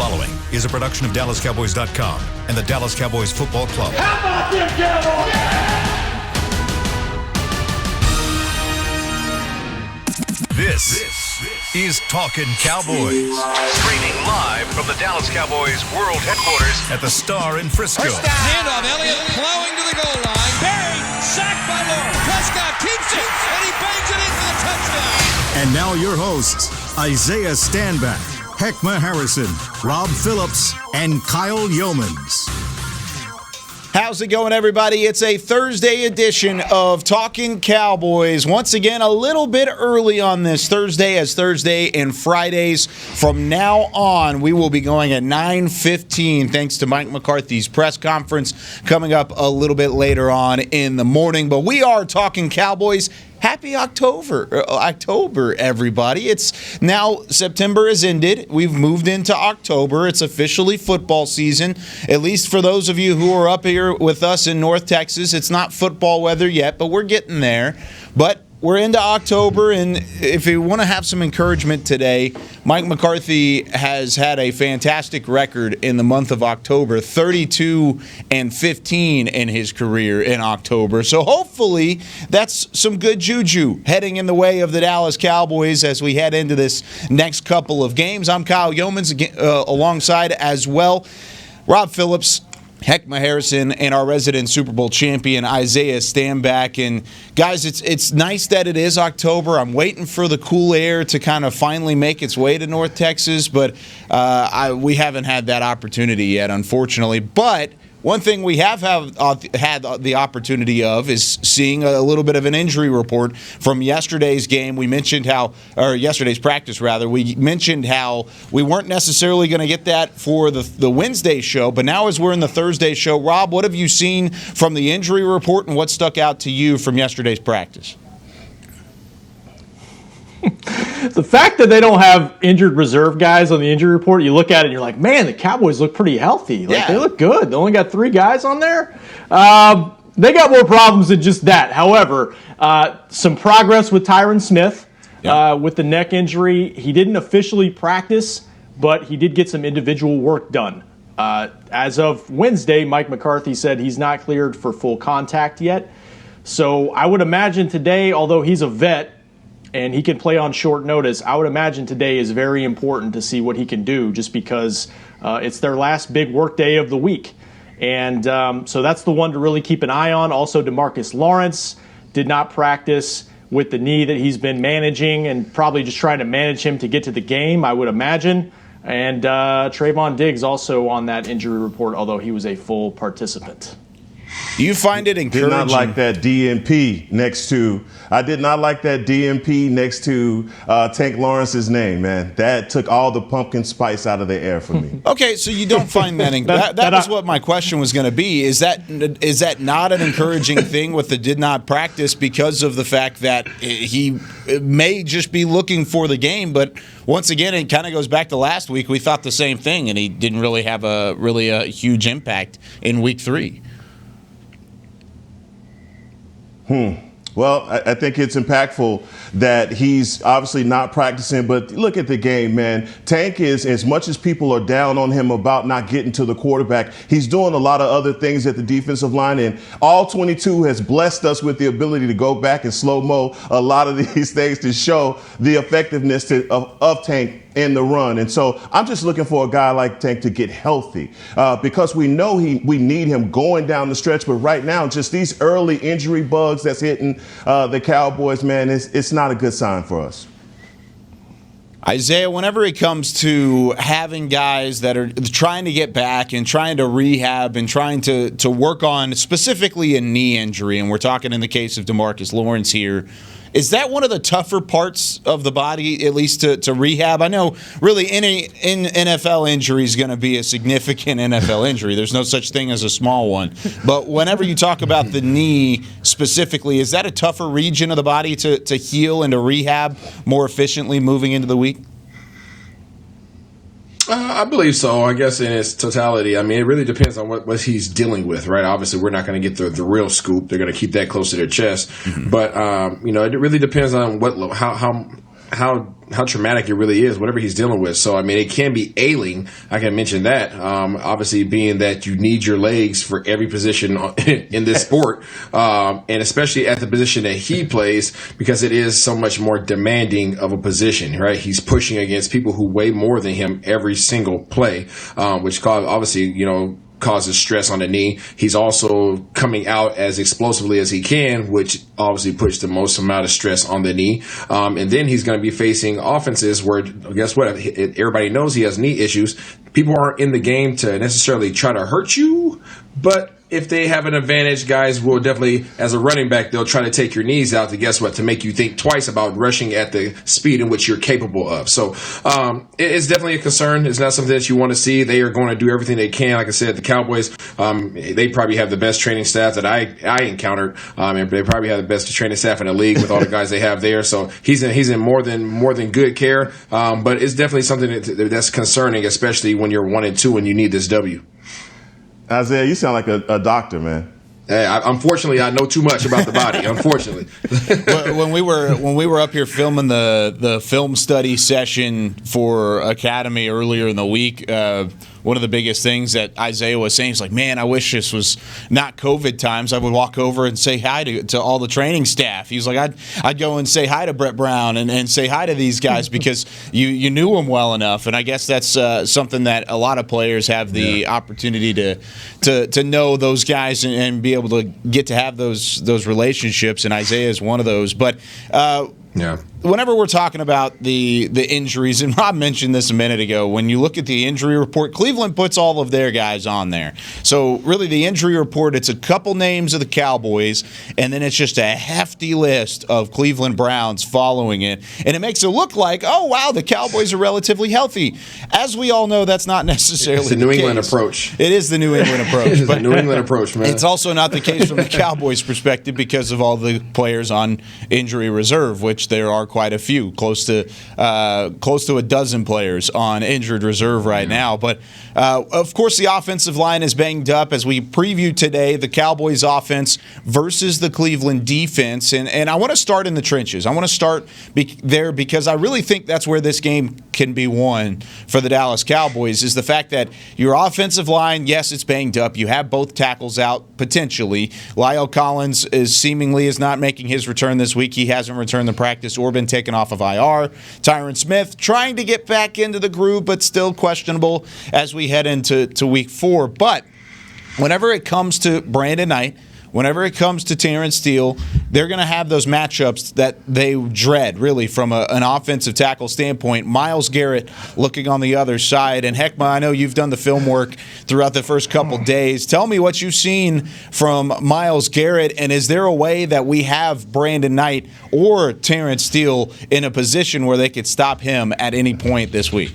following is a production of DallasCowboys.com and the Dallas Cowboys Football Club. How about them Cowboys? This is Talkin Cowboys. Streaming live from the Dallas Cowboys World Headquarters at the Star in Frisco. Handoff, Elliott plowing to the goal line. Barry, sacked by Lawrence. Prescott keeps it, and he bangs it in for the touchdown. And now your hosts, Isaiah Stanback, Heckma Harrison, Rob Phillips, and Kyle Yeomans. How's it going, everybody? It's a Thursday edition of Talkin Cowboys. Once again, a little bit early on this Thursday, as Thursday and Fridays from now on, we will be going at 9:15, thanks to Mike McCarthy's press conference coming up a little bit later on in the morning. But we are Talkin Cowboys. Happy October, everybody. It's now September has ended. We've moved into October. It's officially football season, at least for those of you who are up here with us in North Texas. It's not football weather yet, but we're getting there. But we're into October, and if you want to have some encouragement today, Mike McCarthy has had a fantastic record in the month of October, 32-15 in his career in October. So hopefully that's some good juju heading in the way of the Dallas Cowboys as we head into this next couple of games. I'm Kyle Yeomans alongside as well Rob Phillips, Heckma Harrison, and our resident Super Bowl champion, Isaiah Stanback. And, guys, it's nice that it is October. I'm waiting for the cool air to kind of finally make its way to North Texas, but we haven't had that opportunity yet, unfortunately. But one thing we have had the opportunity of is seeing a little bit of an injury report from yesterday's game. We mentioned yesterday's practice, rather. We mentioned how we weren't necessarily going to get that for the Wednesday show, but now as we're in the Thursday show, Rob, what have you seen from the injury report and what stuck out to you from yesterday's practice? The fact that they don't have injured reserve guys on the injury report, you look at it and you're like, man, the Cowboys look pretty healthy. They look good. They only got 3 guys on there. They got more problems than just that. However, some progress with Tyron Smith with the neck injury. He didn't officially practice, but he did get some individual work done. As of Wednesday, Mike McCarthy said he's not cleared for full contact yet. So I would imagine today, although he's a vet, and he can play on short notice, I would imagine today is very important to see what he can do just because it's their last big work day of the week. And so that's the one to really keep an eye on. Also, DeMarcus Lawrence did not practice with the knee that he's been managing and probably just trying to manage him to get to the game, I would imagine. And Trayvon Diggs also on that injury report, although he was a full participant. Do you find it encouraging? I did not like that DMP next to Tank Lawrence's name, man. That took all the pumpkin spice out of the air for me. Okay, so you don't find that that was what my question was going to be. Is that not an encouraging thing with the did not practice because of the fact that he may just be looking for the game? But once again, it kind of goes back to last week. We thought the same thing, and he didn't really have a huge impact in week 3. Well, I think it's impactful that he's obviously not practicing, but look at the game, man. Tank is, as much as people are down on him about not getting to the quarterback, he's doing a lot of other things at the defensive line, and all 22 has blessed us with the ability to go back and slow-mo a lot of these things to show the effectiveness of Tank in the run. And so I'm just looking for a guy like Tank to get healthy because we know we need him going down the stretch. But right now, just these early injury bugs that's hitting the Cowboys, man, it's not a good sign for us. Isaiah, whenever it comes to having guys that are trying to get back and trying to rehab and trying to work on specifically a knee injury, and we're talking in the case of DeMarcus Lawrence here, is that one of the tougher parts of the body, at least to rehab? I know really any NFL injury is going to be a significant NFL injury. There's no such thing as a small one. But whenever you talk about the knee specifically, is that a tougher region of the body to heal and to rehab more efficiently moving into the week? I believe so, I guess, in its totality. I mean, it really depends on what he's dealing with, right? Obviously, we're not going to get the real scoop. They're going to keep that close to their chest. Mm-hmm. But, it really depends on how how traumatic it really is, whatever he's dealing with. So, I mean, it can be ailing. I can mention that. Obviously, being that you need your legs for every position in this sport, and especially at the position that he plays, because it is so much more demanding of a position, right? He's pushing against people who weigh more than him every single play, which causes stress on the knee. He's also coming out as explosively as he can, which obviously puts the most amount of stress on the knee. And then he's going to be facing offenses where, guess what? Everybody knows he has knee issues. People aren't in the game to necessarily try to hurt you, but if they have an advantage, guys will definitely, as a running back, they'll try to take your knees out to make you think twice about rushing at the speed in which you're capable of. So it's definitely a concern. It's not something that you want to see. They are going to do everything they can. Like I said, the Cowboys, they probably have the best training staff that I encountered. And they probably have the best training staff in the league with all the guys they have there. So he's in more than good care. But it's definitely something that's concerning, especially when you're 1-2 and you need this W. Isaiah, you sound like a doctor, man. Unfortunately, I know too much about the body. Unfortunately, when we were up here filming the film study session for Academy earlier in the week, one of the biggest things that Isaiah was saying is like, man, I wish this was not COVID times. I would walk over and say hi to all the training staff. He was like, I'd go and say hi to Brett Brown and say hi to these guys because you knew them well enough. And I guess that's something that a lot of players have the opportunity to know those guys and be able to get to have those relationships. And Isaiah is one of those. But whenever we're talking about the injuries, and Rob mentioned this a minute ago, when you look at the injury report, Cleveland puts all of their guys on there. So really the injury report, it's a couple names of the Cowboys, and then it's just a hefty list of Cleveland Browns following it. And it makes it look like, oh, wow, the Cowboys are relatively healthy. As we all know, that's not necessarily the New England approach. It is the New England approach. It is the New England approach, man. It's also not the case from the Cowboys' perspective because of all the players on injury reserve, which there are quite a few, close to a dozen players on injured reserve right now. But of course, the offensive line is banged up. As we preview today, the Cowboys' offense versus the Cleveland defense, and I want to start in the trenches. I want to start there because I really think that's where this game can be won for the Dallas Cowboys. Is the fact that your offensive line, yes, it's banged up. You have both tackles out potentially. Lyle Collins is not making his return this week. He hasn't returned to practice or been taken off of IR. Tyron Smith trying to get back into the groove, but still questionable as we head into week 4. But whenever it comes to Brandon Knight, whenever it comes to Terrence Steele, they're going to have those matchups that they dread, really, from an offensive tackle standpoint. Myles Garrett looking on the other side. And, Heckma, I know you've done the film work throughout the first couple days. Tell me what you've seen from Myles Garrett, and is there a way that we have Brandon Knight or Terrence Steele in a position where they could stop him at any point this week?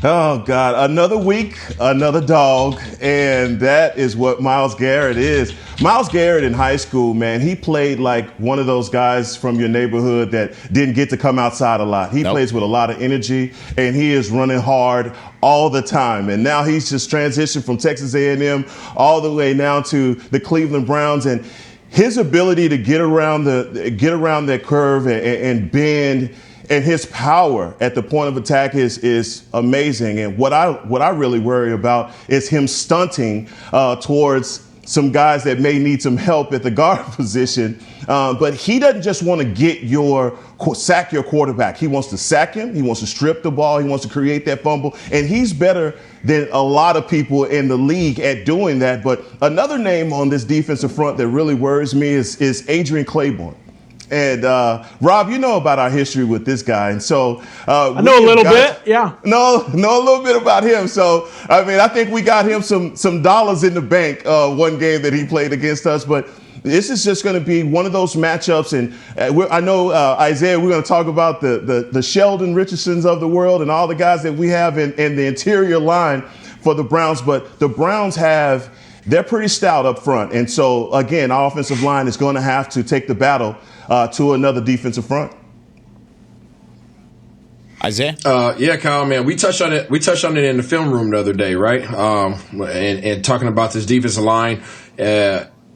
Oh, God. Another week, another dog, and that is what Myles Garrett is. Myles Garrett in high school, man, he played like one of those guys from your neighborhood that didn't get to come outside a lot. He plays with a lot of energy, and he is running hard all the time. And now he's just transitioned from Texas A&M all the way now to the Cleveland Browns, and his ability to get around that curve and bend, and his power at the point of attack is amazing. And what I really worry about is him stunting towards some guys that may need some help at the guard position. But he doesn't just want to sack your quarterback. He wants to sack him. He wants to strip the ball. He wants to create that fumble. And he's better than a lot of people in the league at doing that. But another name on this defensive front that really worries me is Adrian Claiborne. And Rob, you know about our history with this guy, and so I know a little bit. Yeah, know a little bit about him. So I mean, I think we got him some dollars in the bank one game that he played against us. But this is just going to be one of those matchups, and I know Isaiah. We're going to talk about the Sheldon Richardsons of the world and all the guys that we have in the interior line for the Browns. But the Browns they're pretty stout up front, and so again, our offensive line is going to have to take the battle to another defensive front. Isaiah? Yeah, Kyle, man, we touched on it. We touched on it in the film room the other day, right? And talking about this defensive line.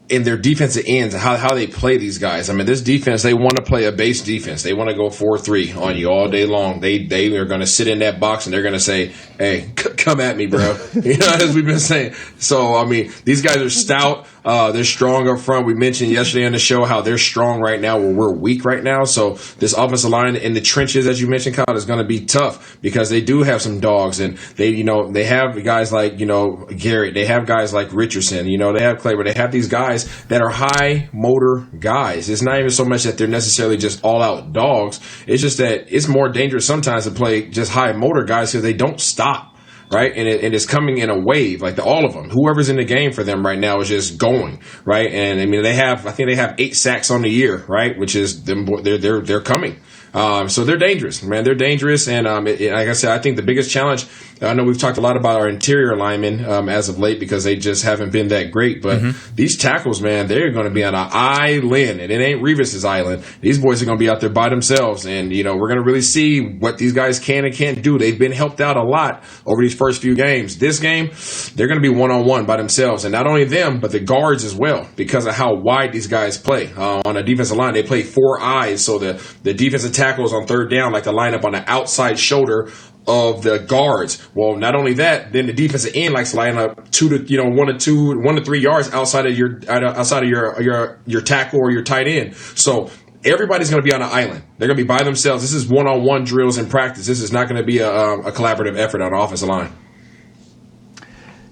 in their defensive ends, how they play these guys. I mean, this defense, they want to play a base defense. They want to go 4-3 on you all day long. They are going to sit in that box and they're going to say, hey, come at me, bro. As we've been saying. So, I mean, these guys are stout. They're strong up front. We mentioned yesterday on the show how they're strong right now where we're weak right now. So this offensive line in the trenches, as you mentioned, Kyle, is going to be tough because they do have some dogs, and they have guys like, Garrett. They have guys like Richardson. They have Clay, but they have these guys that are high motor guys. It's not even so much that they're necessarily just all out dogs. It's just that it's more dangerous sometimes to play just high motor guys because they don't stop. Right. And it's coming in a wave, like all of them. Whoever's in the game for them right now is just going. Right. And I mean, I think they have 8 sacks on the year. Right. Which is them. They're coming. So they're dangerous, man. They're dangerous. And like I said, I think the biggest challenge, I know we've talked a lot about our interior linemen as of late because they just haven't been that great. But these tackles, man, they're going to be on an island. And it ain't Revis's island. These boys are going to be out there by themselves. And, we're going to really see what these guys can and can't do. They've been helped out a lot over these first few games. This game, they're going to be one-on-one by themselves. And not only them, but the guards as well because of how wide these guys play. On a defensive line, they play 4 eyes. So the defensive tackles on third down like to line up on the outside shoulder of the guards. Well, not only that, then the defensive end likes to line up 1 to 3 yards outside of your tackle or your tight end. So everybody's going to be on an island. They're going to be by themselves. This is one-on-one drills in practice. This is not going to be a collaborative effort on the offensive line.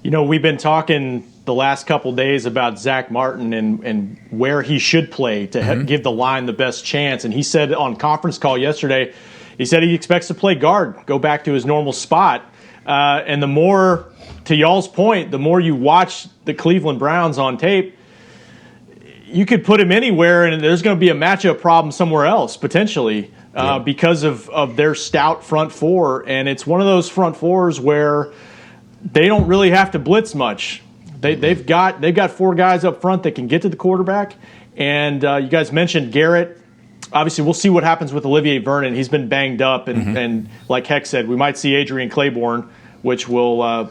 We've been talking the last couple days about Zach Martin and where he should play to give the line the best chance. And he said on conference call yesterday, he said he expects to play guard, go back to his normal spot. And the more, to y'all's point, the more you watch the Cleveland Browns on tape, you could put him anywhere and there's going to be a matchup problem somewhere else potentially because of their stout front four. And it's one of those front fours where they don't really have to blitz much. They've got 4 guys up front that can get to the quarterback. And you guys mentioned Garrett. Obviously, we'll see what happens with Olivier Vernon. He's been banged up. And like Heck said, we might see Adrian Claiborne, which will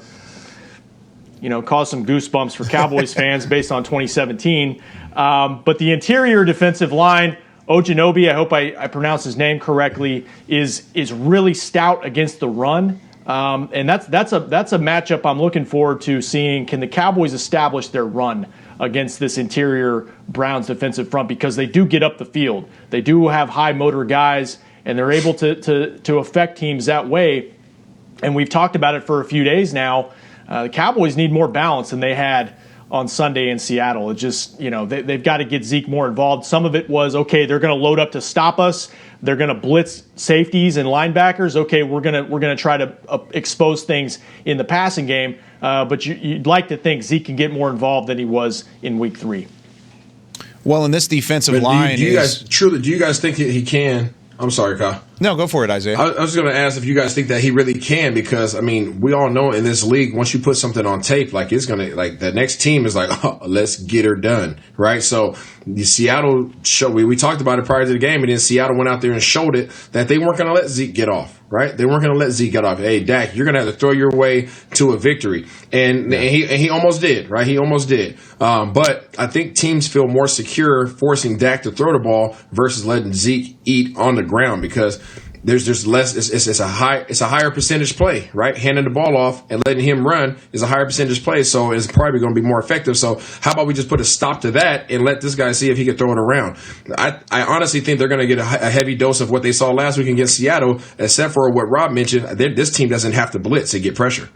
cause some goosebumps for Cowboys fans based on 2017. But the interior defensive line, Ojinobi, I hope I pronounce his name correctly, is really stout against the run. And that's a matchup I'm looking forward to seeing. Can the Cowboys establish their run against this interior Browns defensive front because they do get up the field. They do have high motor guys, and they're able to affect teams that way. And we've talked about it for a few days now. The Cowboys need more balance than they had on Sunday in Seattle. It just, they've got to get Zeke more involved. Some of it was, okay, they're going to load up to stop us. They're going to blitz safeties and linebackers. Okay, we're going to try to expose things in the passing game. But you'd like to think Zeke can get more involved than he was in Week 3. Well, in this defensive line, do you guys think he can? I'm sorry, Kyle. No, go for it, Isaiah. I was going to ask if you guys think that he really can, because, I mean, we all know in this league, once you put something on tape, like it's going to, like the next team is like, oh, let's get her done, right? So the Seattle show, we talked about it prior to the game, and then Seattle went out there and showed it that they weren't going to let Zeke get off, right? They weren't going to let Zeke get off. Hey, Dak, you're going to have to throw your way to a victory. And he almost did, right? He almost did. But I think teams feel more secure forcing Dak to throw the ball versus letting Zeke eat on the ground, because there's less. It's a higher percentage play, right? Handing the ball off and letting him run is a higher percentage play, so it's probably going to be more effective. So how about we just put a stop to that and let this guy see if he can throw it around? I honestly think they're going to get a heavy dose of what they saw last week against Seattle, except for what Rob mentioned. This team doesn't have to blitz to get pressure.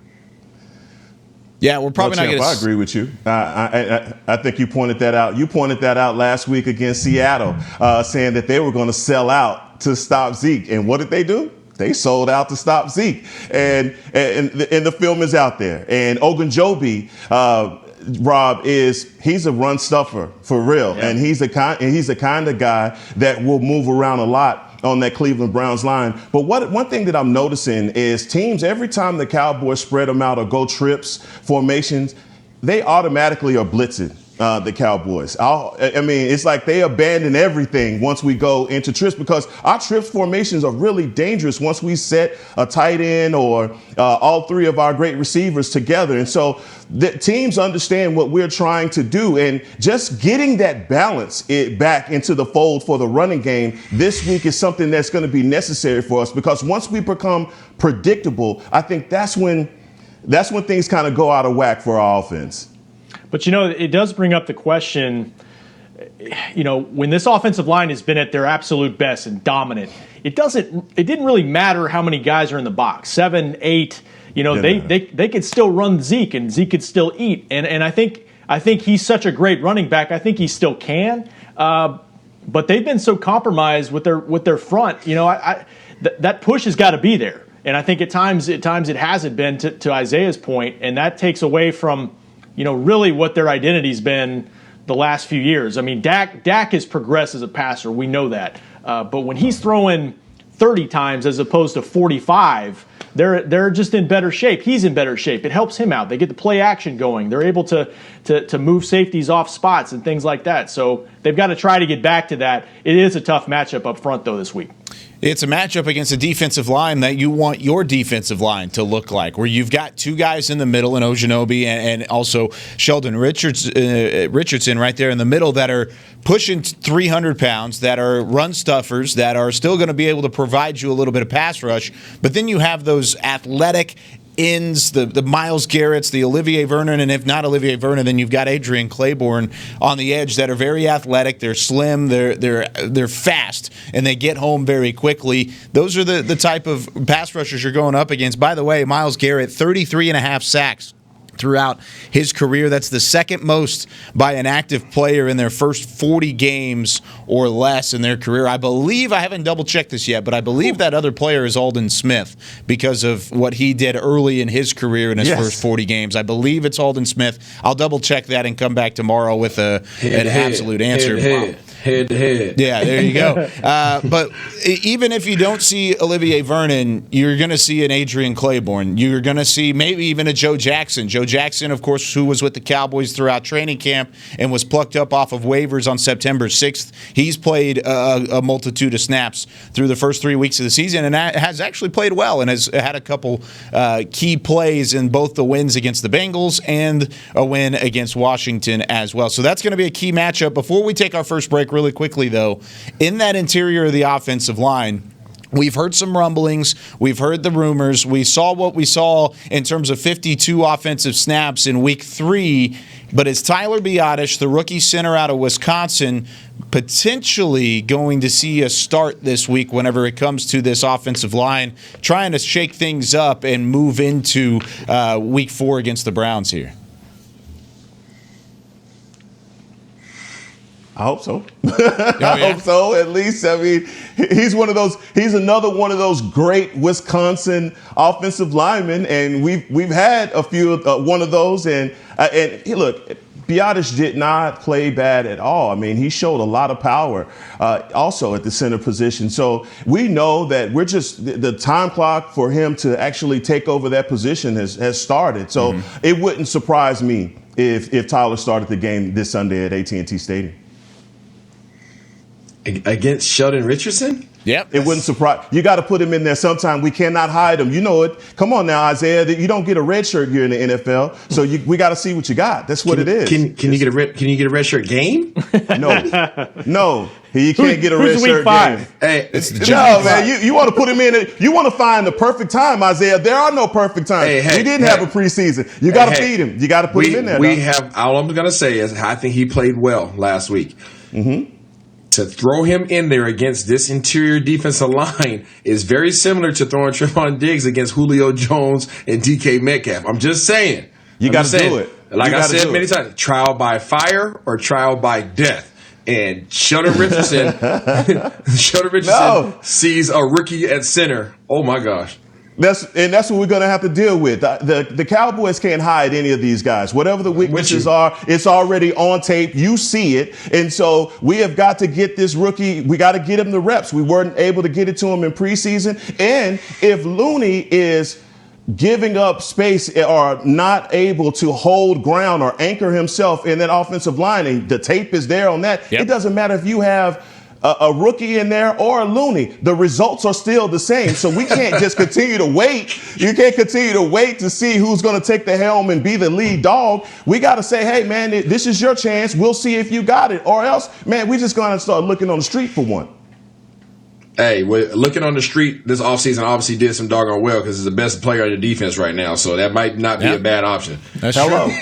Yeah, we're probably not going to. I agree with you. I think you pointed that out. You pointed that out last week against Seattle, saying that they were going to sell out to stop Zeke. And what did they do? They sold out to stop Zeke. And the film is out there. And Ogunjobi, Rob, he's a run stuffer for real. Yeah. And he's the kind of guy that will move around a lot on that Cleveland Browns line. But one thing that I'm noticing is teams, every time the Cowboys spread them out or go trips, formations, they automatically are blitzing. The Cowboys. I mean, it's like they abandon everything once we go into trips, because our trips formations are really dangerous once we set a tight end or all three of our great receivers together. And so the teams understand what we're trying to do, and just getting that balance back into the fold for the running game this week is something that's going to be necessary for us, because once we become predictable, I think that's when things kind of go out of whack for our offense. But, it does bring up the question, when this offensive line has been at their absolute best and dominant, it didn't really matter how many guys are in the box, 7, 8, they could still run Zeke, and Zeke could still eat. And I think he's such a great running back. I think he still can. But they've been so compromised with their front. That push has got to be there. And I think at times it hasn't been, to Isaiah's point, and that takes away from really what their identity's been the last few years. I mean, Dak has progressed as a passer. We know that. But when he's throwing 30 times as opposed to 45, they're just in better shape. He's in better shape. It helps him out. They get the play action going. They're able to move safeties off spots and things like that. So they've got to try to get back to that. It is a tough matchup up front, though, this week. It's a matchup against a defensive line that you want your defensive line to look like, where you've got two guys in the middle, in Ojanobi and also Sheldon Richardson right there in the middle, that are pushing 300 pounds, that are run stuffers, that are still going to be able to provide you a little bit of pass rush. But then you have those athletic ends, the Myles Garretts, the Olivier Vernon, and if not Olivier Vernon, then you've got Adrian Claiborne on the edge that are very athletic. They're slim, they're fast, and they get home very quickly. Those are the type of pass rushers you're going up against. By the way, Myles Garrett, 33.5 sacks throughout his career. That's the second most by an active player in their first 40 games or less in their career. I believe, I haven't double-checked this yet, but I believe that other player is Aldon Smith because of what he did early in his career in his first 40 games. I believe it's Aldon Smith. I'll double-check that and come back tomorrow with an absolute answer. Head to head. Yeah, there you go. But even if you don't see Olivier Vernon, you're going to see an Adrian Claiborne. You're going to see maybe even a Joe Jackson. Joe Jackson, of course, who was with the Cowboys throughout training camp and was plucked up off of waivers on September 6th. He's played a multitude of snaps through the first 3 weeks of the season and has actually played well and has had a couple key plays in both the wins against the Bengals and a win against Washington as well. So that's going to be a key matchup. Before we take our first break, really quickly, though, in that interior of the offensive line, we've heard some rumblings. We've heard the rumors. We saw what we saw in terms of 52 offensive snaps in Week 3. But is Tyler Biadasz, the rookie center out of Wisconsin, potentially going to see a start this week whenever it comes to this offensive line, trying to shake things up and move into Week 4 against the Browns here? I hope so. I hope so, at least. I mean, he's another one of those great Wisconsin offensive linemen, and we've had a few one of those. And look, Biadasz did not play bad at all. I mean, he showed a lot of power also at the center position. So we know that we're just the time clock for him to actually take over that position has started. So it wouldn't surprise me if Tyler started the game this Sunday at AT&T Stadium. Against Sheldon Richardson? Yep. It wouldn't surprise. You got to put him in there sometime. We cannot hide him. You know it. Come on now, Isaiah. You don't get a red shirt here in the NFL, so we got to see what you got. That's what it is. Can you get a red shirt game? No. You can't get a red shirt game. Hey, no, man. You want to put him in. You want to find the perfect time, Isaiah. There are no perfect times. We didn't have a preseason. You got to feed him. You got to put him in there. All I'm going to say is I think he played well last week. Mm-hmm. To throw him in there against this interior defensive line is very similar to throwing Trevon Diggs against Julio Jones and DK Metcalf. I'm just saying. You got to do it. Like I said many times, trial by fire or trial by death. And Sheldon Richardson sees a rookie at center. Oh, my gosh. That's what we're going to have to deal with. The Cowboys can't hide any of these guys. Whatever the weaknesses are, it's already on tape. You see it. And so we have got to get this rookie. We got to get him the reps. We weren't able to get it to him in preseason. And if Looney is giving up space or not able to hold ground or anchor himself in that offensive line. And the tape is there on that. Yep. It doesn't matter if you have a rookie in there or a loony. The results are still the same. So we can't just continue to wait. You can't continue to wait to see who's going to take the helm and be the lead dog. We got to say, hey, man, this is your chance. We'll see if you got it. Or else, man, we're just going to start looking on the street for one. Hey, looking on the street this offseason obviously did some doggone well because he's the best player on the defense right now. So that might not be a bad option. That's true.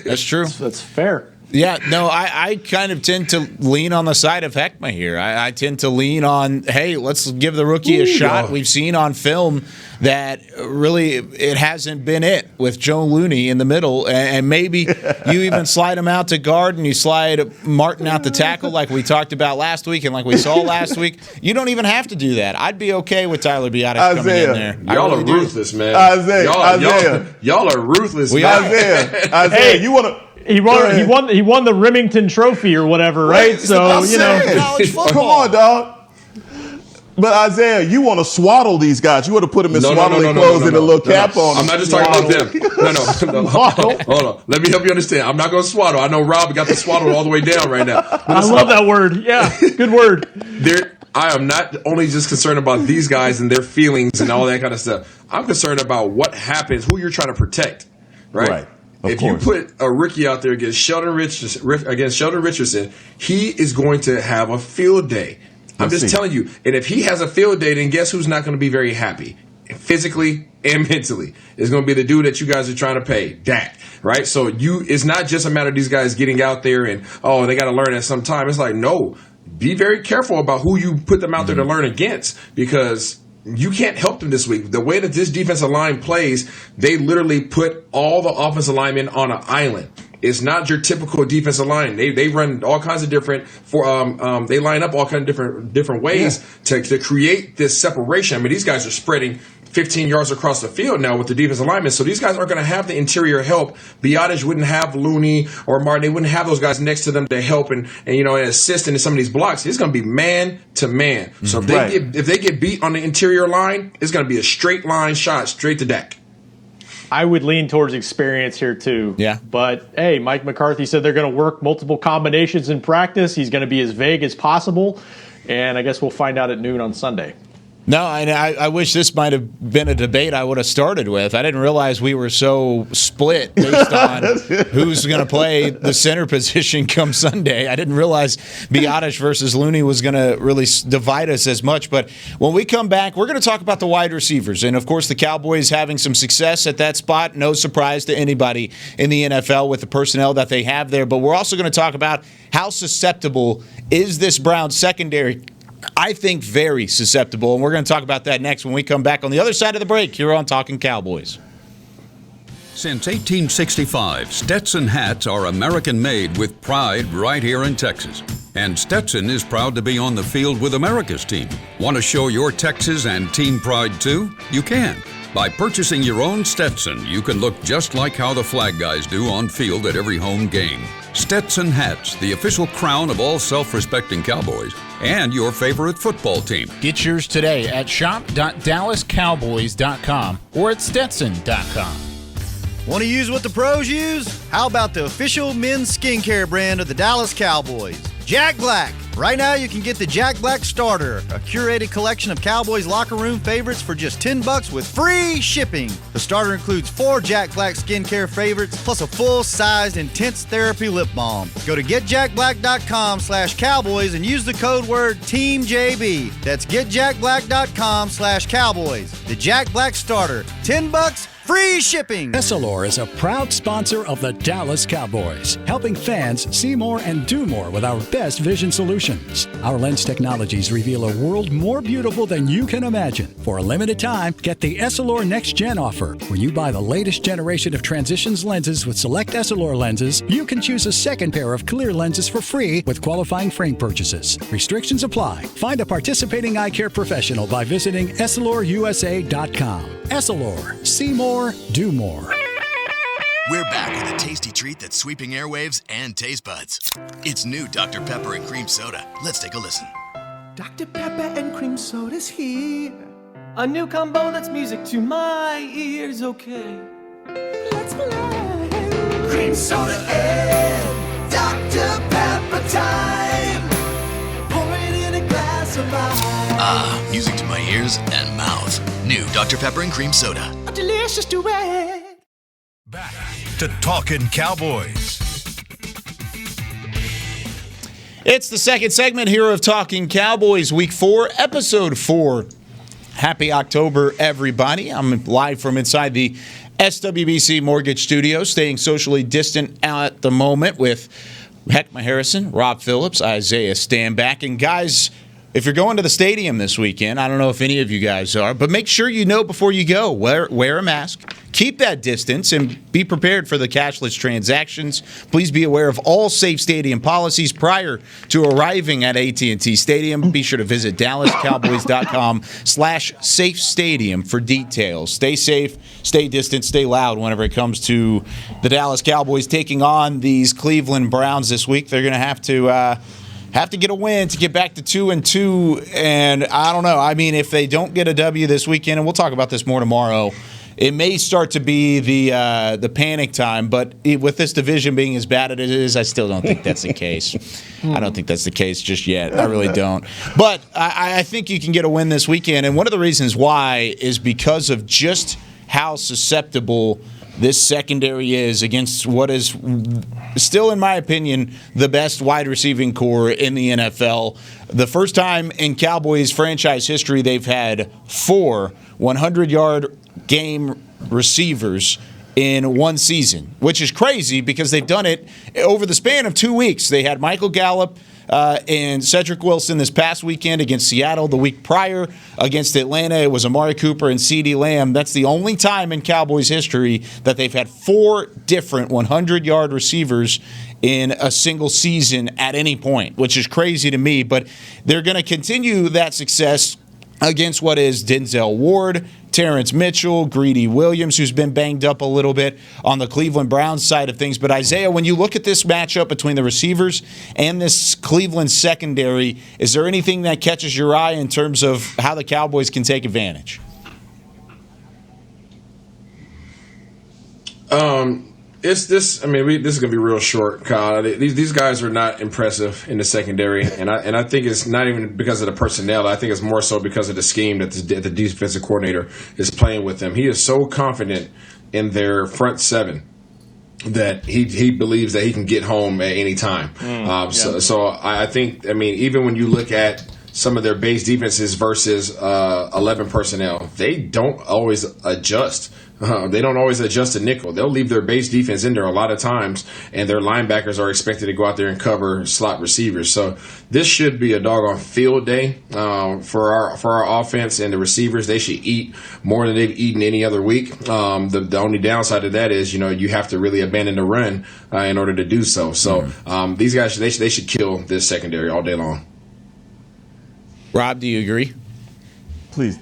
That's true. That's fair. Yeah, no, I kind of tend to lean on the side of Heckma here. I tend to lean on, hey, let's give the rookie a shot. We've seen on film that really it hasn't been it with Joe Looney in the middle. And maybe you even slide him out to guard and you slide Martin out to tackle like we talked about last week and like we saw last week. You don't even have to do that. I'd be okay with Tyler Biadasz coming in there. Y'all are ruthless, man. Y'all are ruthless, man. Isaiah, hey, you want to... He won the Remington Trophy or whatever, right? So, you know. College football. Come on, dog. But Isaiah, you want to swaddle these guys. You want to put them in swaddling clothes and a little cap on them. I'm not just talking about them. No. Hold on. Let me help you understand. I'm not going to swaddle. I know Rob got the swaddle all the way down right now. I love that word. Yeah, good word. I am not only just concerned about these guys and their feelings and all that kind of stuff. I'm concerned about what happens, who you're trying to protect, right? If you put a rookie out there against Sheldon Richardson, he is going to have a field day. I'm just telling you. And if he has a field day, then guess who's not going to be very happy? Physically and mentally. It's going to be the dude that you guys are trying to pay, Dak, right? So it's not just a matter of these guys getting out there and, they got to learn at some time. It's like, no, be very careful about who you put them out there to learn against because you can't help them this week. The way that this defensive line plays, they literally put all the offensive linemen on an island. It's not your typical defensive line. They run all kinds of different they line up all kinds of different ways to create this separation. I mean, these guys are spreading 15 yards across the field now with the defensive linemen. So these guys aren't going to have the interior help. Biadasz wouldn't have Looney or Martin. They wouldn't have those guys next to them to help and assist in some of these blocks. It's going to be man to man. So if they get beat on the interior line, it's going to be a straight line shot straight to Dak. I would lean towards experience here too. Yeah. But hey, Mike McCarthy said they're going to work multiple combinations in practice. He's going to be as vague as possible. And I guess we'll find out at noon on Sunday. No, I wish this might have been a debate I would have started with. I didn't realize we were so split based on who's going to play the center position come Sunday. I didn't realize Biadasz versus Looney was going to really divide us as much. But when we come back, we're going to talk about the wide receivers. And, of course, the Cowboys having some success at that spot. No surprise to anybody in the NFL with the personnel that they have there. But we're also going to talk about how susceptible is this Browns secondary. I think very susceptible, and we're going to talk about that next when we come back on the other side of the break here on Talkin Cowboys. Since 1865, Stetson hats are American-made with pride right here in Texas. And Stetson is proud to be on the field with America's team. Want to show your Texas and team pride too? You can. By purchasing your own Stetson, you can look just like how the flag guys do on field at every home game. Stetson hats, the official crown of all self-respecting Cowboys and your favorite football team. Get yours today at shop.dallascowboys.com or at stetson.com. Want to use what the pros use? How about the official men's skincare brand of the Dallas Cowboys, Jack Black? Right now, you can get the Jack Black Starter, a curated collection of Cowboys locker room favorites for just $10 with free shipping. The starter includes 4 Jack Black skincare favorites, plus a full-sized intense therapy lip balm. Go to getjackblack.com/Cowboys and use the code word TEAMJB. That's getjackblack.com/Cowboys. The Jack Black Starter, $10, free shipping. Essilor is a proud sponsor of the Dallas Cowboys, helping fans see more and do more with our best vision solutions. Our lens technologies reveal a world more beautiful than you can imagine. For a limited time, get the Essilor Next Gen offer. When you buy the latest generation of Transitions lenses with select Essilor lenses, you can choose a second pair of clear lenses for free with qualifying frame purchases. Restrictions apply. Find a participating eye care professional by visiting EssilorUSA.com. Essilor. See more, do more. We're back with a tasty treat that's sweeping airwaves and taste buds. It's new Dr. Pepper and Cream Soda. Let's take a listen. Dr. Pepper and Cream Soda's here A new combo that's music to my ears, okay. Let's play. Cream soda and Dr. Pepper time. Pour it in a glass of ice. Music to my ears and mouth. New Dr. Pepper and Cream Soda. A delicious duet. Back to Talkin' Cowboys. It's the second segment here of Talking Cowboys, Week 4, Episode 4. Happy October, everybody. I'm live from inside the SWBC Mortgage Studio, staying socially distant at the moment with Heckma Harrison, Rob Phillips, Isaiah Stanback. And guys, if you're going to the stadium this weekend, I don't know if any of you guys are, but make sure you know before you go. Wear a mask, keep that distance, and be prepared for the cashless transactions. Please be aware of all safe stadium policies prior to arriving at AT&T Stadium. Be sure to visit DallasCowboys.com/safe stadium for details. Stay safe, stay distant, stay loud whenever it comes to the Dallas Cowboys taking on these Cleveland Browns this week. They're going to have to get a win to get back to 2-2, and I don't know. I mean, if they don't get a W this weekend, and we'll talk about this more tomorrow, it may start to be the panic time. But with this division being as bad as it is, I still don't think that's the case. I don't think that's the case just yet. I really don't. But I think you can get a win this weekend, and one of the reasons why is because of just how susceptible this secondary is against what is still, in my opinion, the best wide receiving core in the NFL. The first time in Cowboys franchise history they've had 4 100-yard game receivers in one season, which is crazy because they've done it over the span of 2 weeks. They had Michael Gallup and Cedric Wilson this past weekend against Seattle. The week prior against Atlanta, it was Amari Cooper and CeeDee Lamb. That's the only time in Cowboys history that they've had 4 different 100-yard receivers in a single season at any point, which is crazy to me. But they're going to continue that success against what is Denzel Ward, Terrence Mitchell, Greedy Williams, who's been banged up a little bit on the Cleveland Browns side of things. But Isaiah, when you look at this matchup between the receivers and this Cleveland secondary, is there anything that catches your eye in terms of how the Cowboys can take advantage? This is going to be real short, Kyle. These guys are not impressive in the secondary, and I think it's not even because of the personnel. I think it's more so because of the scheme that the defensive coordinator is playing with them. He is so confident in their front 7 that he believes that he can get home at any time. So I think, even when you look at some of their base defenses versus 11 personnel, they don't always adjust. They don't always adjust to nickel. They'll leave their base defense in there a lot of times, and their linebackers are expected to go out there and cover slot receivers. So this should be a doggone field day for our offense, and the receivers, they should eat more than they've eaten any other week. The only downside of that is, you have to really abandon the run in order to do so. So these guys, they should kill this secondary all day long. Rob, do you agree? Please.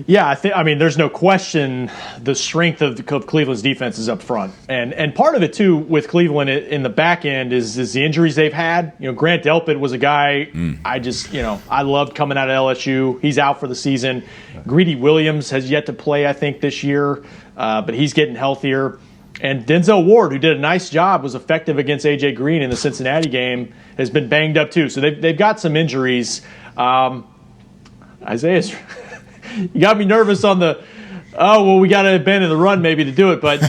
Yeah, there's no question the strength of Cleveland's defense is up front. And part of it, too, with Cleveland in the back end is the injuries they've had. Grant Delpit was a guy I loved coming out of LSU. He's out for the season. Greedy Williams has yet to play, I think, this year, but he's getting healthier. And Denzel Ward, who did a nice job, was effective against A.J. Green in the Cincinnati game, has been banged up, too. So they've got some injuries. Isaiah's... You got me nervous on the, we got to abandon the run maybe to do it. But,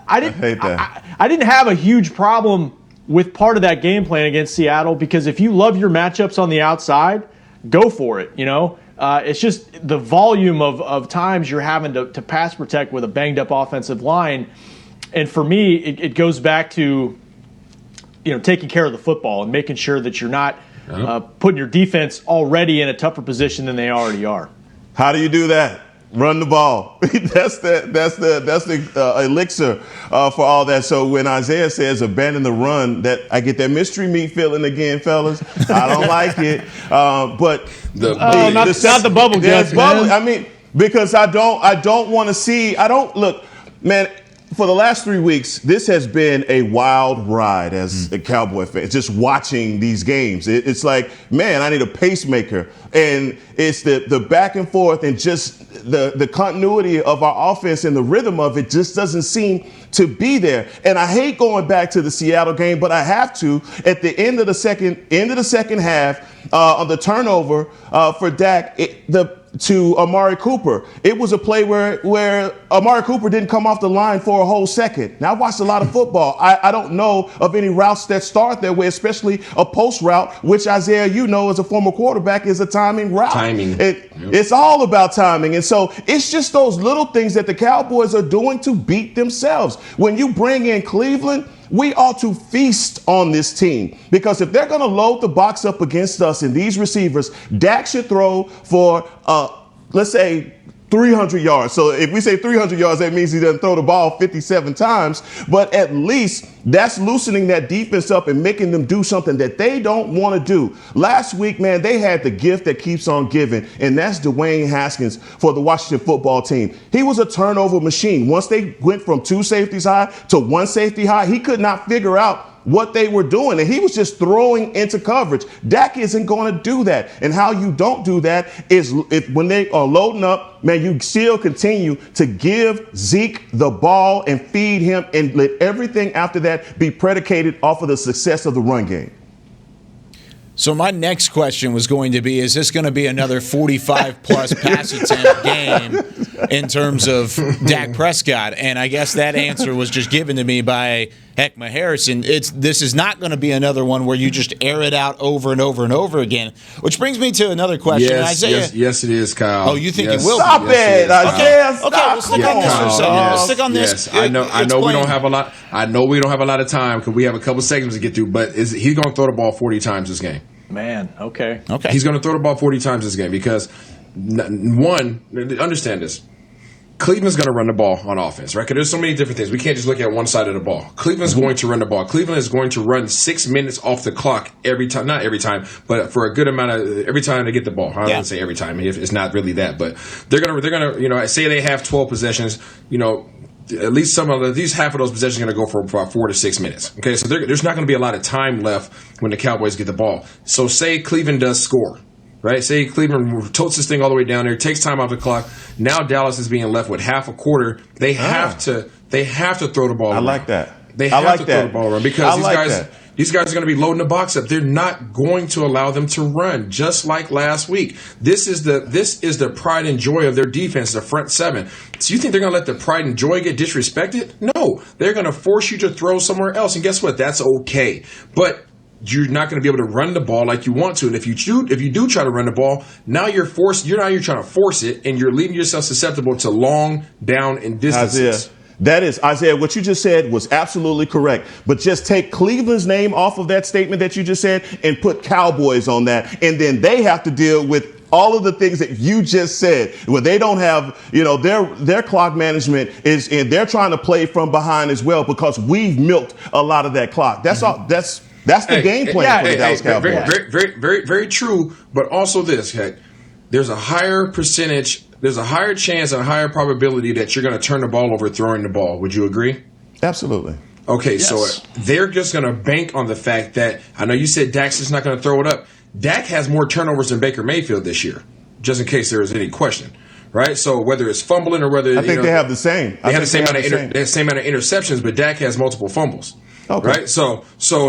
I didn't have a huge problem with part of that game plan against Seattle because if you love your matchups on the outside, go for it, It's just the volume of times you're having to pass protect with a banged-up offensive line. And for me, it goes back to, taking care of the football and making sure that you're not putting your defense already in a tougher position than they already are. How do you do that? Run the ball. That's the elixir for all that. So when Isaiah says abandon the run, that I get that mystery meat feeling again, fellas. I don't like it. But not the bubble guts, man. Because I don't want to see. Look, man. for the last 3 weeks, this has been a wild ride as a Cowboy fan. Just watching these games, it's like, man, I need a pacemaker, and it's the back and forth and just the continuity of our offense and the rhythm of it just doesn't seem to be there. And I hate going back to the Seattle game, but I have to. At the end of the second half, on the turnover for Dak, to Amari Cooper. It was a play where Amari Cooper didn't come off the line for a whole second. Now, I watched a lot of football. I don't know of any routes that start that way, especially a post route, which Isaiah, as a former quarterback, is a timing route. It's all about timing. And so it's just those little things that the Cowboys are doing to beat themselves. When you bring in Cleveland, we ought to feast on this team, because if they're going to load the box up against us and these receivers, Dak should throw for, let's say, 300 yards. So if we say 300 yards, that means he doesn't throw the ball 57 times. But at least that's loosening that defense up and making them do something that they don't want to do. Last week, man, they had the gift that keeps on giving, and that's Dwayne Haskins for the Washington football team. He was a turnover machine. Once they went from 2 safeties high to 1 safety high, he could not figure out what they were doing, and he was just throwing into coverage. Dak isn't going to do that. And how you don't do that is when they are loading up, man, you still continue to give Zeke the ball and feed him, and let everything after that be predicated off of the success of the run game. So my next question was going to be, is this going to be another 45-plus pass attempt game in terms of Dak Prescott? And I guess that answer was just given to me by Heckma Harrison. This is not going to be another one where you just air it out over and over and over again, which brings me to another question. Yes, it is, Kyle. Oh, you think it will? Stop it, Isaiah. Okay, we'll stick on this for a second. We'll stick on this. Yes, I know we don't have a lot. I know we don't have a lot of time because we have a couple segments to get through. But he's going to throw the ball 40 times this game. Man, okay. He's going to throw the ball 40 times this game because, one, understand this. Cleveland's going to run the ball on offense, right? Because there's so many different things. We can't just look at one side of the ball. Cleveland's going to run the ball. Cleveland is going to run 6 minutes off the clock every time. Not every time, but for a good amount of every time they get the ball. I don't say every time. It's not really that, but they're going to say they have 12 possessions. At least half of those possessions are going to go for about 4 to 6 minutes. Okay, so there's not going to be a lot of time left when the Cowboys get the ball. So say Cleveland does score, right? Say Cleveland totes this thing all the way down there, takes time off the clock. Now Dallas is being left with half a quarter. They have to throw the ball around. I like that. They have to throw the ball around because these guys are going to be loading the box up. They're not going to allow them to run, just like last week. This is the pride and joy of their defense, the front seven. So you think they're going to let the pride and joy get disrespected? No, they're going to force you to throw somewhere else. And guess what? That's okay. But you're not going to be able to run the ball like you want to. And if you do try to run the ball, now you're trying to force it, and you're leaving yourself susceptible to long down and distances. Isaiah, what you just said was absolutely correct. But just take Cleveland's name off of that statement that you just said and put Cowboys on that. And then they have to deal with all of the things that you just said, where they don't have, their clock management is, and they're trying to play from behind as well, because we've milked a lot of that clock. That's all. That's the game plan for the Dallas Cowboys. Very, very, very, very true. But also this, there's a higher percentage. There's a higher chance and a higher probability that you're going to turn the ball over throwing the ball. Would you agree? Absolutely. Okay, yes. So they're just going to bank on the fact that, I know you said Dak's just not going to throw it up. Dak has more turnovers than Baker Mayfield this year, just in case there is any question, right? So whether it's fumbling or whether I think they have the same. They have the same amount of interceptions, but Dak has multiple fumbles. Okay. Right, so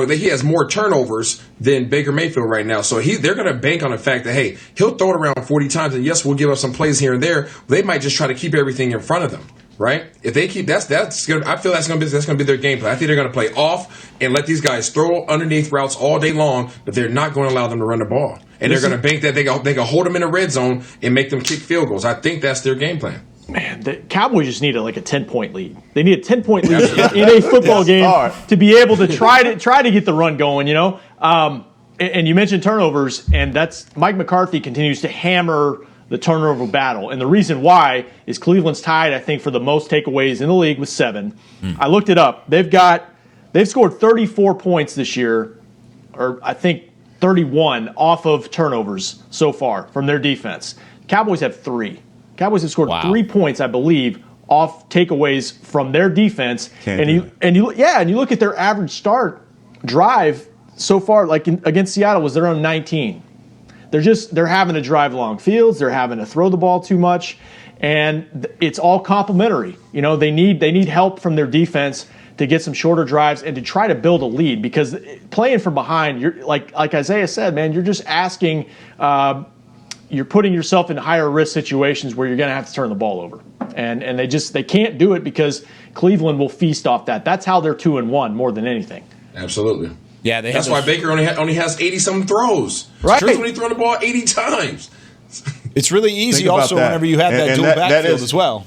he has more turnovers than Baker Mayfield right now. So they're going to bank on the fact that, hey, he'll throw it around 40 times, and yes, we'll give up some plays here and there. They might just try to keep everything in front of them, right? If they keep that's going, I feel that's going to be their game plan. I think they're going to play off and let these guys throw underneath routes all day long, but they're not going to allow them to run the ball, and they're going to bank that they can hold them in the red zone and make them kick field goals. I think that's their game plan. Man, the Cowboys just need a 10-point lead. They need a 10-point lead in a football game to be able to try to get the run going. And you mentioned turnovers, and that's Mike McCarthy continues to hammer the turnover battle. And the reason why is Cleveland's tied, I think, for the most takeaways in the league with 7. I looked it up. They've scored 34 points this year, or I think 31 off of turnovers so far from their defense. Cowboys have 3. Cowboys have scored 3 points, I believe, off takeaways from their defense. And you look at their average start drive so far, like against Seattle, was their own 19. They're having to drive long fields. They're having to throw the ball too much, and it's all complimentary. They need help from their defense to get some shorter drives and to try to build a lead, because playing from behind, you're like Isaiah said, man, you're just asking. You're putting yourself in higher risk situations where you're going to have to turn the ball over, and they can't do it because Cleveland will feast off that. That's how they're 2-1 more than anything. Absolutely. Yeah, that's why Baker only has 80-something throws. Right. It's when he thrown the ball 80 times. It's really easy also whenever you have that dual backfield as well.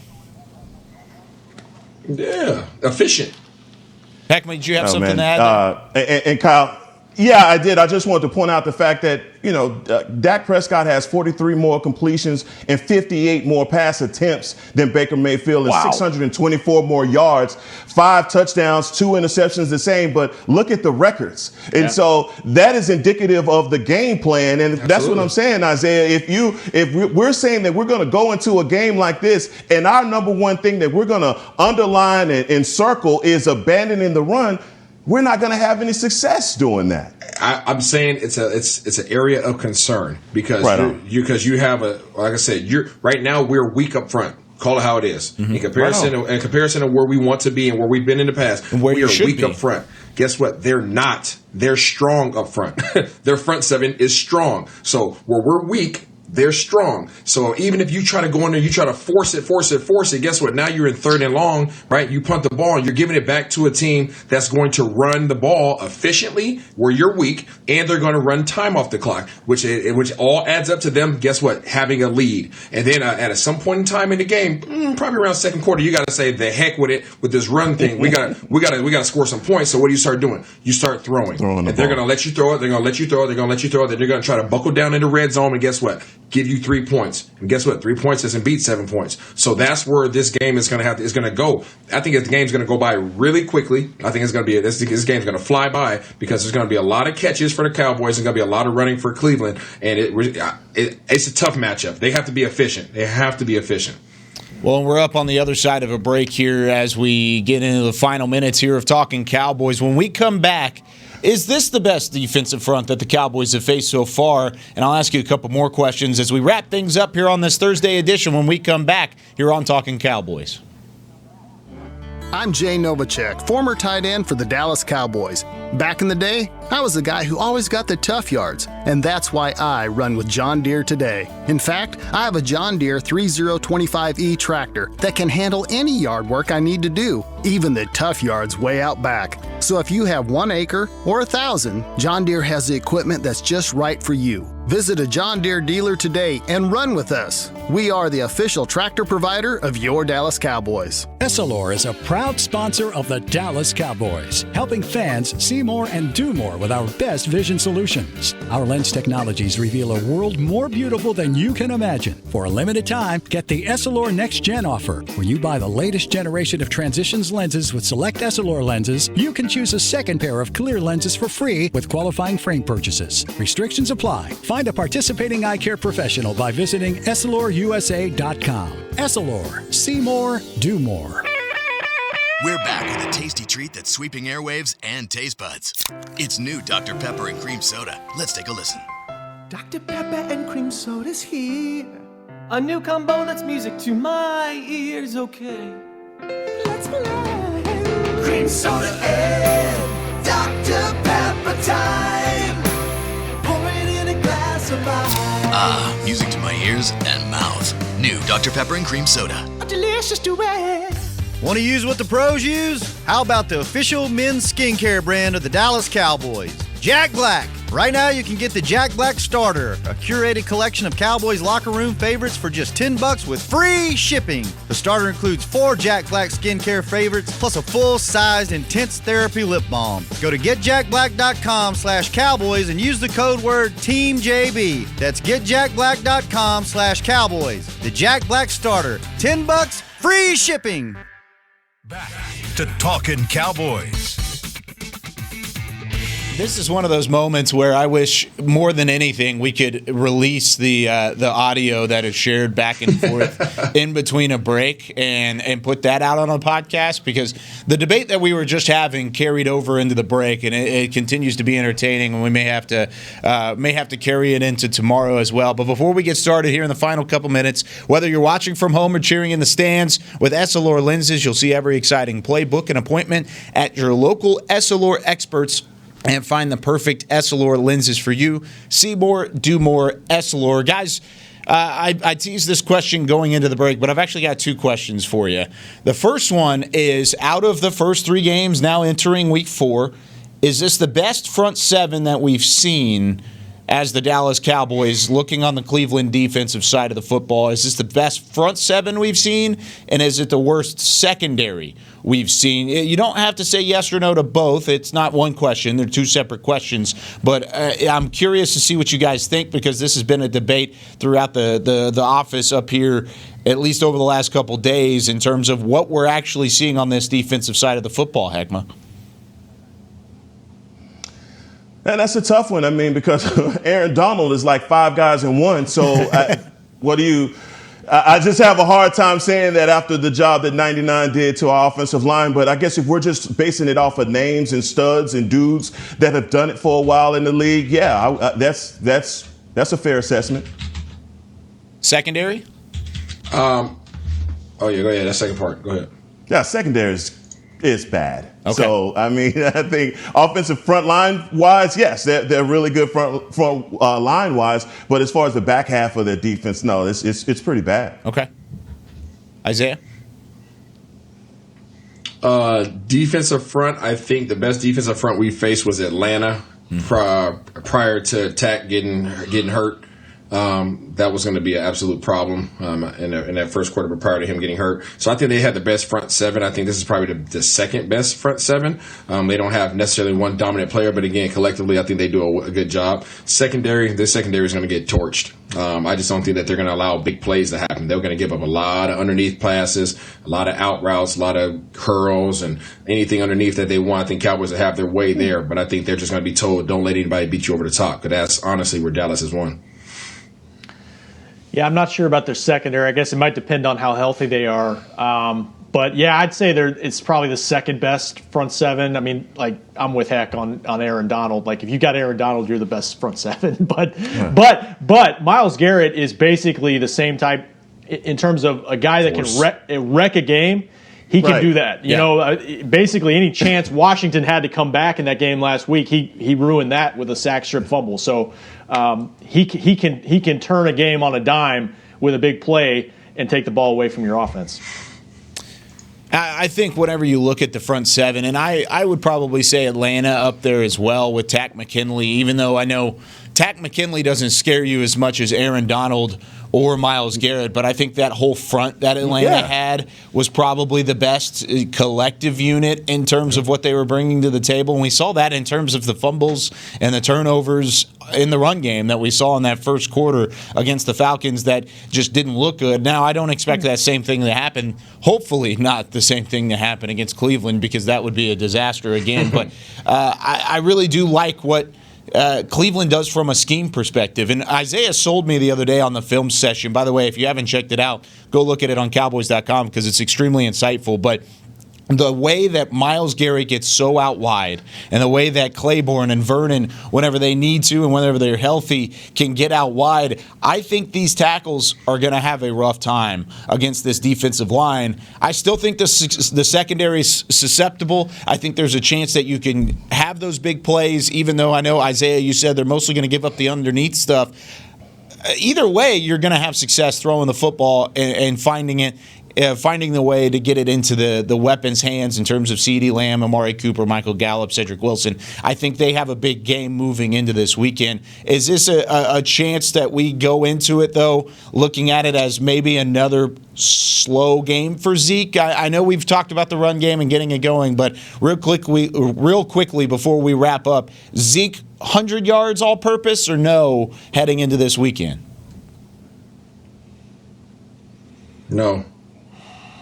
Yeah, efficient. Heckman, did you have something to add? And Kyle, yeah, I did. I just wanted to point out the fact that, Dak Prescott has 43 more completions and 58 more pass attempts than Baker Mayfield and 624 more yards, 5 touchdowns, 2 interceptions, the same. But look at the records. And so that is indicative of the game plan. And that's what I'm saying, Isaiah. If we're saying that we're going to go into a game like this, and our number one thing that we're going to underline and circle is abandoning the run, we're not going to have any success doing that. I'm saying it's an area of concern because you have like I said, right now we're weak up front. Call it how it is. Mm-hmm. In comparison to where we want to be and where we've been in the past, we are weak up front. Guess what? They're not. They're strong up front. Their front seven is strong. So where we're weak, they're strong. So even if you try to go in there, you try to force it, guess what? Now you're in 3rd and long, right? You punt the ball and you're giving it back to a team that's going to run the ball efficiently where you're weak, and they're going to run time off the clock, which all adds up to them, guess what? Having a lead. And then at some point in time in the game, probably around second quarter, you got to say the heck with it, with this run thing. We got to score some points. So what do you start doing? You start throwing. And they're going to let you throw it. They're going to let you throw it. They're going to let you throw it. Then they're going to try to buckle down in the red zone. And guess what? Give you 3 points. And guess what? 3 points doesn't beat 7 points. So that's where this game is going to go. I think the game's going to go by really quickly. I think it's going to be this game's going to fly by because there's going to be a lot of catches for the Cowboys. There's going to be a lot of running for Cleveland, and it's a tough matchup. They have to be efficient. Well, we're up on the other side of a break here as we get into the final minutes here of Talking Cowboys. When we come back, is this the best defensive front that the Cowboys have faced so far? And I'll ask you a couple more questions as we wrap things up here on this Thursday edition when we come back here on Talking Cowboys. I'm Jay Novacek, former tight end for the Dallas Cowboys. Back in the day, I was the guy who always got the tough yards, and that's why I run with John Deere today. In fact, I have a John Deere 3025E tractor that can handle any yard work I need to do, even the tough yards way out back. So if you have 1 acre or 1,000, John Deere has the equipment that's just right for you. Visit a John Deere dealer today and run with us. We are the official tractor provider of your Dallas Cowboys. Essilor is a proud sponsor of the Dallas Cowboys, helping fans see more and do more with our best vision solutions. Our lens technologies reveal a world more beautiful than you can imagine. For a limited time, get the Essilor Next Gen offer. When you buy the latest generation of Transitions lenses with select Essilor lenses, you can choose a second pair of clear lenses for free with qualifying frame purchases. Restrictions apply. Find a participating eye care professional by visiting EssilorUSA.com. Essilor. See more, do more. We're back with a tasty treat that's sweeping airwaves and taste buds. It's new Dr. Pepper and Cream Soda. Let's take a listen. Dr. Pepper and Cream Soda's here. A new combo that's music to my ears, okay. Let's play. Cream Soda and Dr. Pepper time. Pour it in a glass of ice. Music to my ears and mouth. New Dr. Pepper and Cream Soda. A delicious duet. Want to use what the pros use? How about the official men's skincare brand of the Dallas Cowboys, Jack Black? Right now you can get the Jack Black Starter, a curated collection of Cowboys locker room favorites for just $10 with free shipping. The starter includes 4 Jack Black skincare favorites plus a full-sized intense therapy lip balm. Go to getjackblack.com/Cowboys and use the code word TEAMJB. That's getjackblack.com/Cowboys. The Jack Black Starter, $10, free shipping. Back to Talkin' Cowboys. This is one of those moments where I wish more than anything we could release the audio that is shared back and forth in between a break and put that out on a podcast, because the debate that we were just having carried over into the break, and it continues to be entertaining, and we may have to carry it into tomorrow as well. But before we get started here in the final couple minutes, whether you're watching from home or cheering in the stands, with Essilor lenses, you'll see every exciting play. Book an appointment at your local Essilor experts and find the perfect Essilor lenses for you. See more, do more, Essilor. Guys, I teased this question going into the break, but I've actually got two questions for you. The first one is, out of the first 3 games now entering week 4, is this the best front seven that we've seen as the Dallas Cowboys looking on the Cleveland defensive side of the football? Is this the best front seven we've seen, and is it the worst secondary we've seen? You don't have to say yes or no to both. It's not one question. They're 2 separate questions. But I'm curious to see what you guys think, because this has been a debate throughout the office up here, at least over the last couple days, in terms of what we're actually seeing on this defensive side of the football, Heckma. And that's a tough one. I mean, because Aaron Donald is like 5 guys in one. So I just have a hard time saying that after the job that 99 did to our offensive line. But I guess if we're just basing it off of names and studs and dudes that have done it for a while in the league, that's a fair assessment. Secondary? Oh, yeah, go ahead. That second part. Go ahead. Yeah, secondary is bad. Okay. So, I mean, I think offensive front line wise, yes, they're really good front line wise. But as far as the back half of their defense, no, it's pretty bad. Okay. Isaiah? Defensive front, I think the best defensive front we faced was Atlanta prior to Tack getting hurt. That was going to be an absolute problem in that first quarter, but prior to him getting hurt. So I think they had the best front seven. I think this is probably the second best front seven. They don't have necessarily one dominant player, but again, collectively, I think they do a good job. This secondary is going to get torched. I just don't think that they're going to allow big plays to happen. They're going to give up a lot of underneath passes, a lot of out routes, a lot of curls, and anything underneath that they want. I think Cowboys will have their way there, but I think they're just going to be told, don't let anybody beat you over the top, because that's honestly where Dallas has won. Yeah, I'm not sure about their secondary. I guess it might depend on how healthy they are. But, yeah, I'd say it's probably the second best front seven. I mean, like, I'm with Heck on Aaron Donald. Like, if you got Aaron Donald, you're the best front seven. But Myles Garrett is basically the same type in terms of a guy that can wreck a game. He can do that. You know, basically any chance Washington had to come back in that game last week, he ruined that with a sack, strip, fumble. So he can turn a game on a dime with a big play and take the ball away from your offense. I think whenever you look at the front seven, and I would probably say Atlanta up there as well with Tack McKinley, even though I know Tack McKinley doesn't scare you as much as Aaron Donald or Myles Garrett, but I think that whole front that Atlanta had was probably the best collective unit in terms of what they were bringing to the table. And we saw that in terms of the fumbles and the turnovers in the run game that we saw in that first quarter against the Falcons that just didn't look good. Now, I don't expect that same thing to happen. Hopefully not the same thing to happen against Cleveland, because that would be a disaster again. But I really do like what Cleveland does from a scheme perspective. And Isaiah sold me the other day on the film session. By the way, if you haven't checked it out, go look at it on Cowboys.com, because it's extremely insightful. But the way that Myles Garrett gets so out wide, and the way that Claiborne and Vernon, whenever they need to and whenever they're healthy, can get out wide, I think these tackles are going to have a rough time against this defensive line. I still think the secondary is susceptible. I think there's a chance that you can have those big plays, even though I know, Isaiah, you said they're mostly going to give up the underneath stuff. Either way, you're going to have success throwing the football and finding the way to get it into the weapons' hands in terms of CeeDee Lamb, Amari Cooper, Michael Gallup, Cedric Wilson. I think they have a big game moving into this weekend. Is this a chance that we go into it, though, looking at it as maybe another slow game for Zeke? I know we've talked about the run game and getting it going, but real quickly before we wrap up, Zeke, 100 yards all-purpose or no heading into this weekend? No.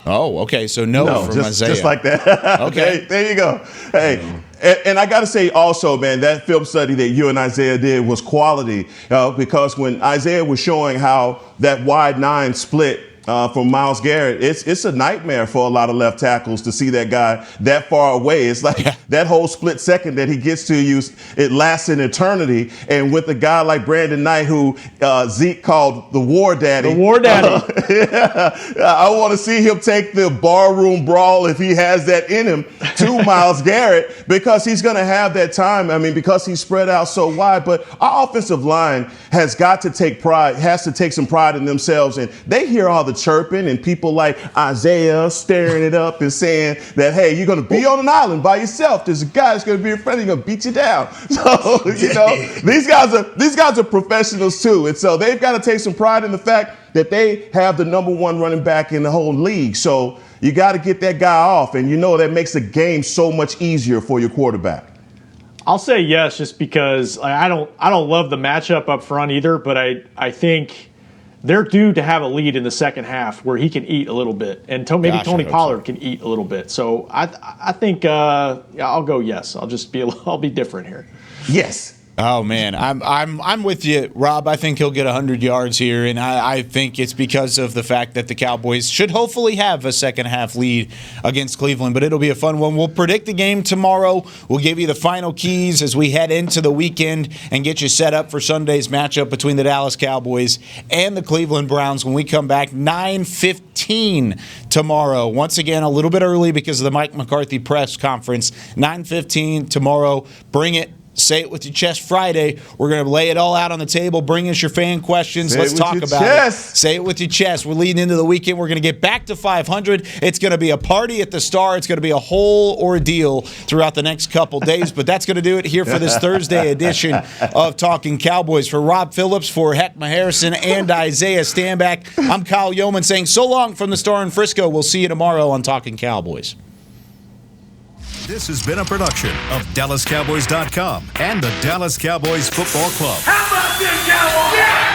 Oh, okay. So no from Isaiah. Just like that. Okay. There you go. Hey, and I got to say also, man, that film study that you and Isaiah did was quality because when Isaiah was showing how that wide 9 split from Myles Garrett, it's a nightmare for a lot of left tackles to see that guy that far away. It's like that whole split second that he gets to you, it lasts an eternity. And with a guy like Brandon Knight, who Zeke called the War Daddy. The War Daddy. I want to see him take the barroom brawl, if he has that in him, to Myles Garrett, because he's going to have that time. I mean, because he's spread out so wide. But our offensive line has got to take some pride in themselves. And they hear all the chirping and people like Isaiah staring it up and saying that, hey, you're going to be on an island by yourself. There's a guy that's going to be in front of you, going to beat you down. So, these guys are professionals too. And so they've got to take some pride in the fact that they have the number 1 running back in the whole league. So you got to get that guy off. And that makes the game so much easier for your quarterback. I'll say yes, just because I don't love the matchup up front either, but I think they're due to have a lead in the second half where he can eat a little bit, and maybe Tony Pollard can eat a little bit. So I think I'll go yes. I'll be different here. Yes. Oh man, I'm with you, Rob. I think he'll get 100 yards here, and I think it's because of the fact that the Cowboys should hopefully have a second half lead against Cleveland. But it'll be a fun one. We'll predict the game tomorrow. We'll give you the final keys as we head into the weekend and get you set up for Sunday's matchup between the Dallas Cowboys and the Cleveland Browns when we come back 9:15 tomorrow. Once again, a little bit early because of the Mike McCarthy press conference. 9:15 tomorrow. Bring it. Say it with your chest Friday. We're going to lay it all out on the table. Bring us your fan questions. Let's talk about it. Say it with your chest. We're leading into the weekend. We're going to get back to 500. It's going to be a party at the Star. It's going to be a whole ordeal throughout the next couple days. But that's going to do it here for this Thursday edition of Talkin Cowboys. For Rob Phillips, for Heckma Harrison, and Isaiah Stanback, I'm Kyle Yeoman saying so long from the Star in Frisco. We'll see you tomorrow on Talkin Cowboys. This has been a production of DallasCowboys.com and the Dallas Cowboys Football Club. How about this, Cowboys? Yeah!